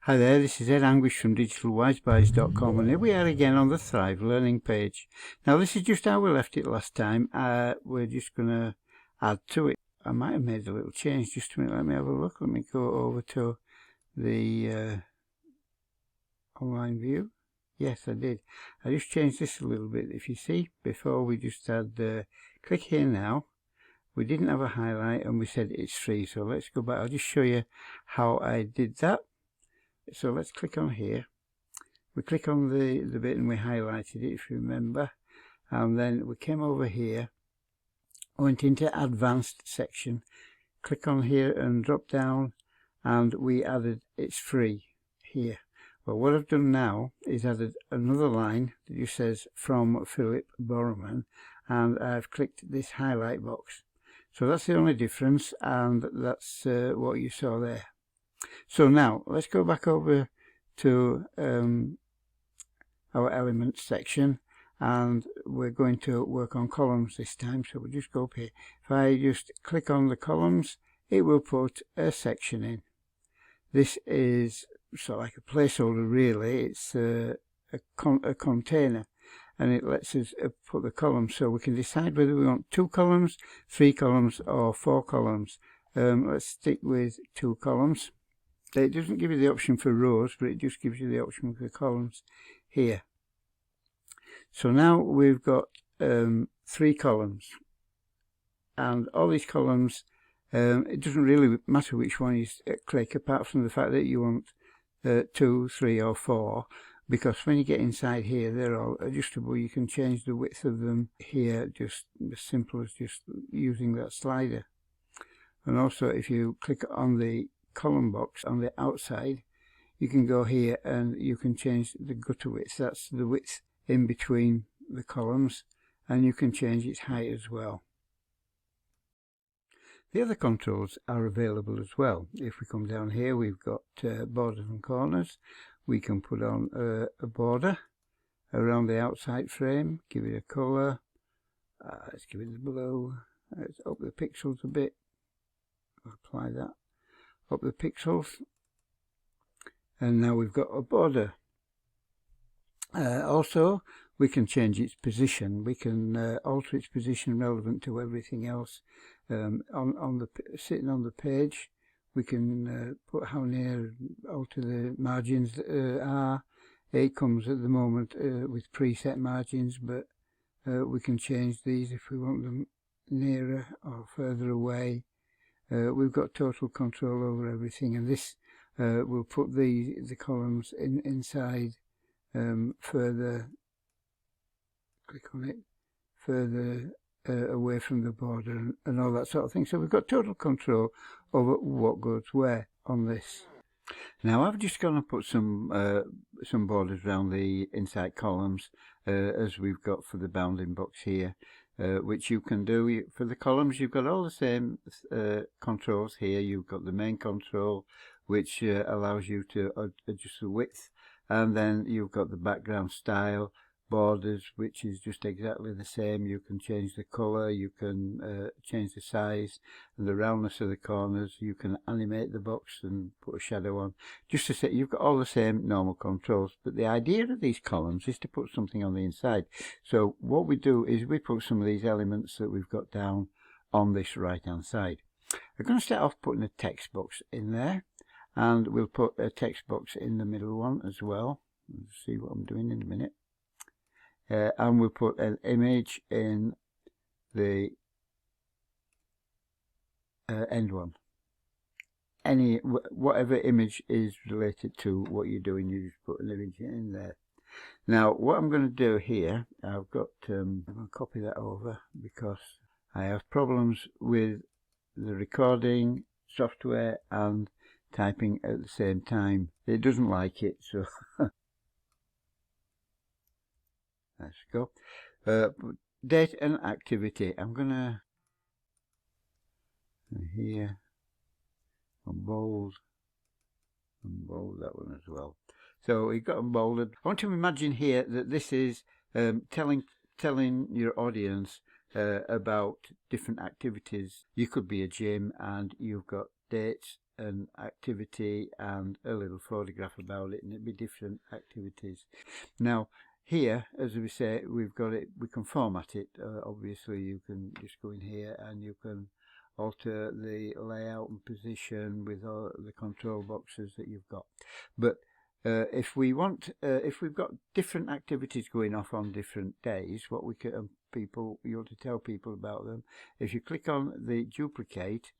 Hi there, this is Ed Anguish from digitalwisebys.com, and here we are again on the Thrive Learning page. Now this is just how we left it last time. We're just going to add to it. I might have made a little change. Just a minute, let me have a look. Let me go over to the online view. Yes, I did. I just changed this a little bit. If you see, before we just had click here now. We didn't have a highlight and we said it's free, so let's go back. I'll just show you how I did that. So let's click on here. We click on the bit and we highlighted it, if you remember, and then we came over here, went into advanced section, click on here and drop down, and we added it's free here. Well, what I've done now is added another line that just says from Philip Borman, and I've clicked this highlight box. So that's the only difference, and that's what you saw there. So now let's go back over to our elements section, and we're going to work on columns this time. So we'll just go up here. If I just click on the columns, it will put a section in. This is sort of like a placeholder really. It's a container, and it lets us put the columns, so we can decide whether we want 2 columns, 3 columns or 4 columns. Let's stick with 2 columns. It doesn't give you the option for rows, but it just gives you the option for columns here. So now we've got 3 columns, and all these columns, it doesn't really matter which one you click, apart from the fact that you want 2, 3 or 4, because when you get inside here they're all adjustable. You can change the width of them here, just as simple as just using that slider. And also if you click on the column box on the outside, you can go here and you can change the gutter width. That's the width in between the columns, and you can change its height as well. The other controls are available as well. If we come down here, we've got borders and corners. We can put on a border around the outside frame, give it a colour. Let's give it the blue. Let's up the pixels a bit. Apply that. Up the pixels, and now we've got a border. Also, we can change its position. We can alter its position relevant to everything else. Sitting on the page, we can put how near, alter the margins are. It comes at the moment with preset margins, but we can change these if we want them nearer or further away. We've got total control over everything, and this will put the columns inside further. Click on it, further away from the border and all that sort of thing. So we've got total control over what goes where on this. Now I've just gone and put some borders around the inside columns as we've got for the bounding box here. Which you can do for the columns. You've got all the same controls here. You've got the main control, which allows you to adjust the width, and then you've got the background style, borders, which is just exactly the same. You can change the color, you can change the size and the roundness of the corners. You can animate the box and put a shadow on. Just to say, you've got all the same normal controls, but the idea of these columns is to put something on the inside. So what we do is we put some of these elements that we've got down on this right hand side. We're going to start off putting a text box in there, and we'll put a text box in the middle one as well. We'll see what I'm doing in a minute. And we'll put an image in the end one. Whatever image is related to what you're doing, you just put an image in there. Now what I'm going to do here, I've got I'm going to copy that over because I have problems with the recording software and typing at the same time. It doesn't like it, so let's go. Date and activity. I'm gonna here bold that one as well. So we've got them bolded. I want to imagine here that this is telling your audience about different activities. You could be a gym and you've got dates an activity and a little photograph about it, and it'd be different activities. Now here, as we say, we've got it, we can format it. Obviously you can just go in here and you can alter the layout and position with all the control boxes that you've got. But if we want, if we've got different activities going off on different days, what we can you want to tell people about them. If you click on the duplicate,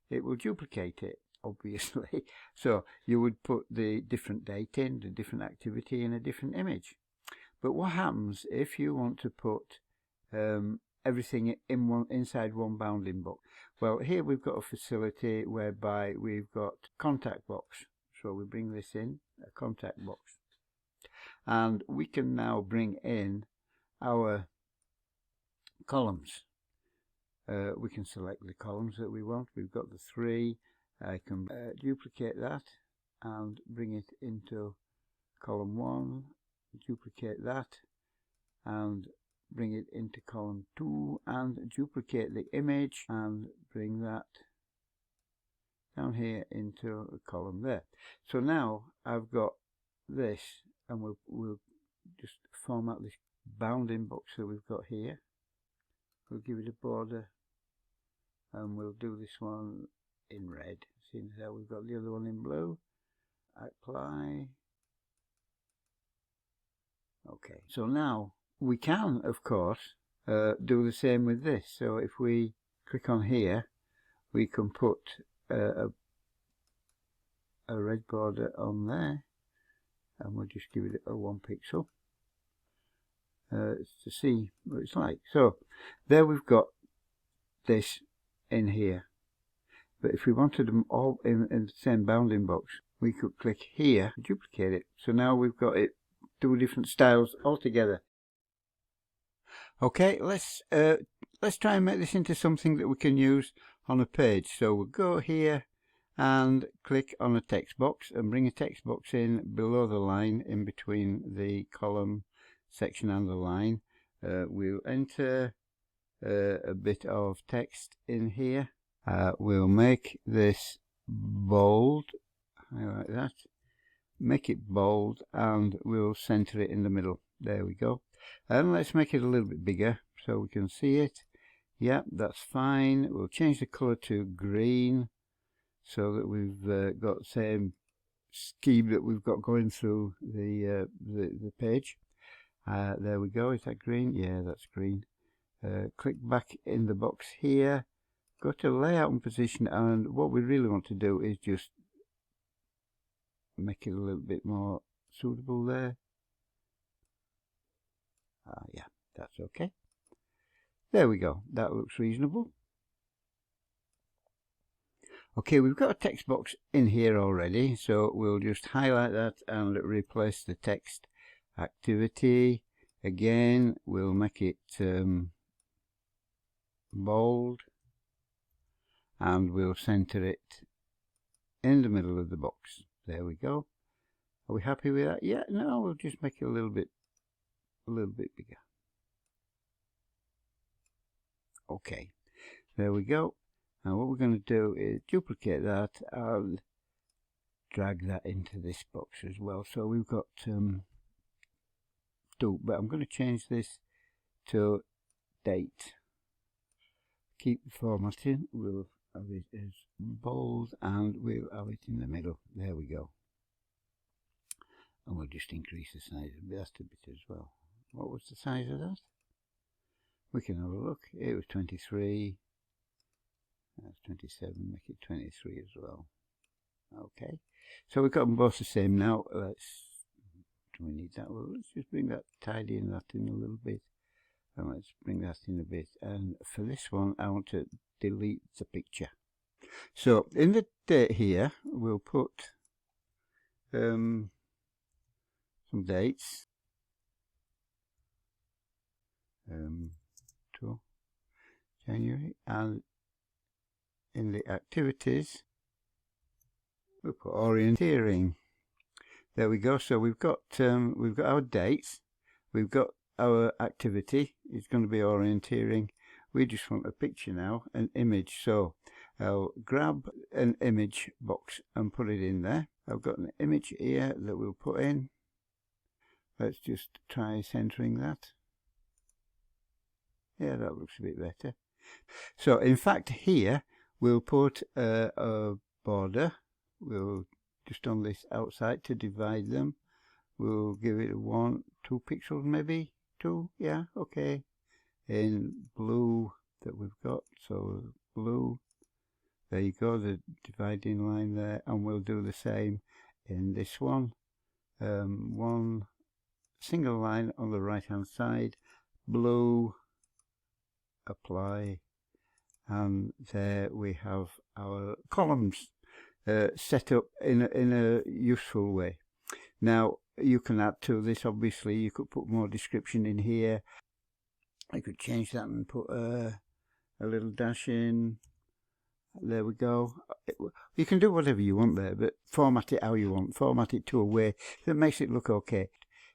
it will duplicate it, obviously. So you would put the different date in, the different activity in a different image. But what happens if you want to put everything in inside one bounding box? Well, here we've got a facility whereby we've got contact box. So we bring this in, a contact box. And we can now bring in our columns. We can select the columns that we want. We've got the 3. I can duplicate that and bring it into column 1. Duplicate that and bring it into column 2 and duplicate the image and bring that down here into a column there. So now I've got this, and we'll just format this bounding box that we've got here. We'll give it a border and we'll do this one in red, seeing as how we've got the other one in blue. Apply. Okay, so now we can, of course, do the same with this. So if we click on here, we can put a red border on there, and we'll just give it a 1 pixel to see what it's like. So there we've got this in here. But if we wanted them all in the same bounding box, we could click here, duplicate it. So now we've got it 2 different styles altogether. Okay, let's try and make this into something that we can use on a page. So we'll go here and click on a text box and bring a text box in below the line, in between the column section and the line. We'll enter a bit of text in here. We'll make this bold, highlight that, make it bold, and we'll center it in the middle. There we go. And let's make it a little bit bigger so we can see it. Yeah, that's fine. We'll change the color to green so that we've got the same scheme that we've got going through the page. There we go. Is that green? Yeah, that's green. Click back in the box here. Go to layout and position, and what we really want to do is just make it a little bit more suitable there. Yeah, that's okay. There we go. That looks reasonable. Okay, we've got a text box in here already, so we'll just highlight that and replace the text activity. Again, we'll make it bold, and we'll center it in the middle of the box. There we go. Are we happy with that? Yeah, no, we'll just make it a little bit bigger. Okay, there we go. Now what we're going to do is duplicate that and drag that into this box as well. So we've got 2, but I'm going to change this to date. Keep the formatting. We'll have it as bold and we'll have it in the middle. There we go. And we'll just increase the size of that a bit as well. What was the size of that? We can have a look. It was 23. That's 27. Make it 23 as well. Okay. So we've got them both the same now. Do we need that? Well, let's just bring that, tidying that in a little bit. And let's bring that in a bit. And for this one, I want to delete the picture. So in the date here, we'll put some dates. To January, and in the activities we'll put orienteering. There we go. So we've got our dates, we've got our activity. It's going to be orienteering. We just want a picture now, an image. So I'll grab an image box and put it in there. I've got an image here that we'll put in. Let's just try centering that. Yeah, that looks a bit better. So in fact here we'll put a border. We'll just on this outside to divide them. We'll give it 1, 2 pixels maybe. 2, yeah, okay. In blue that we've got, so blue. There you go, the dividing line there, and we'll do the same in this one. One single line on the right hand side, blue, apply, and there we have our columns set up in a useful way. Now you can add to this, obviously. You could put more description in here. I could change that and put a little dash in. There we go. You can do whatever you want there, but format it how you want. Format it to a way that makes it look okay.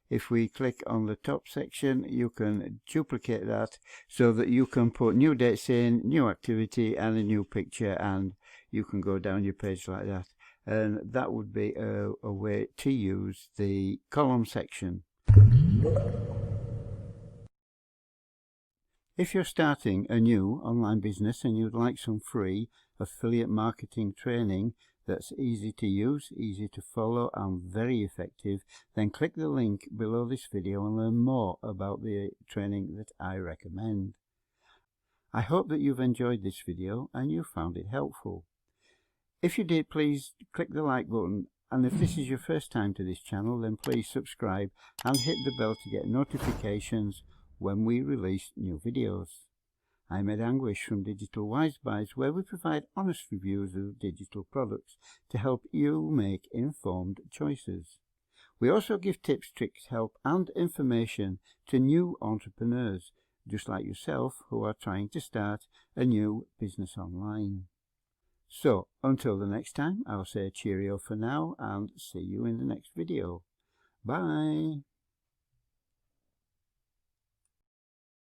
If we click on the top section, you can duplicate that so that you can put new dates in, new activity and a new picture, and you can go down your page like that. And that would be a way to use the column section. If you're starting a new online business and you'd like some free affiliate marketing training that's easy to use, easy to follow and very effective, then click the link below this video and learn more about the training that I recommend. I hope that you've enjoyed this video and you found it helpful. If you did, please click the like button, and if this is your first time to this channel, then please subscribe and hit the bell to get notifications when we release new videos. I'm Ed Anguish from Digital Wise Buys, where we provide honest reviews of digital products to help you make informed choices. We also give tips, tricks, help and information to new entrepreneurs, just like yourself, who are trying to start a new business online. So, until the next time, I'll say cheerio for now and see you in the next video. Bye!